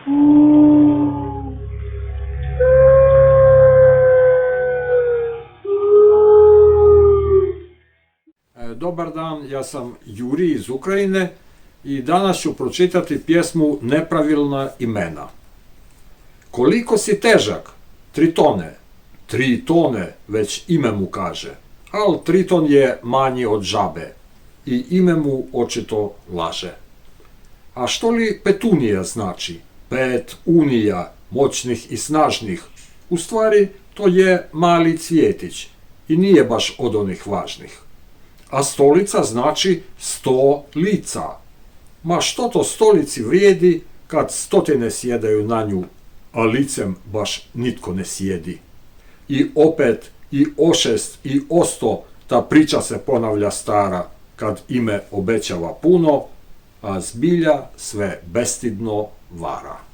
Dobar dan, ja sam Juri iz Ukrajine i danas ću pročitati pjesmu Nepravilna imena. Koliko si težak? 3 tone. 3 tone, već ime mu kaže. Al Triton je manji od žabe i ime mu očito laže. A što li petunija znači? 5 unija, moćnih i snažnih. U stvari, to je mali cvjetić i nije baš od onih važnih. A stolica znači 100 lica. Ma što to stolici vrijedi kad stotine sjedaju na nju, a licem baš nitko ne sjedi. I opet, i o6, i o100, ta priča se ponavlja stara, kad ime obećava puno, a zbilja sve bestidno vara.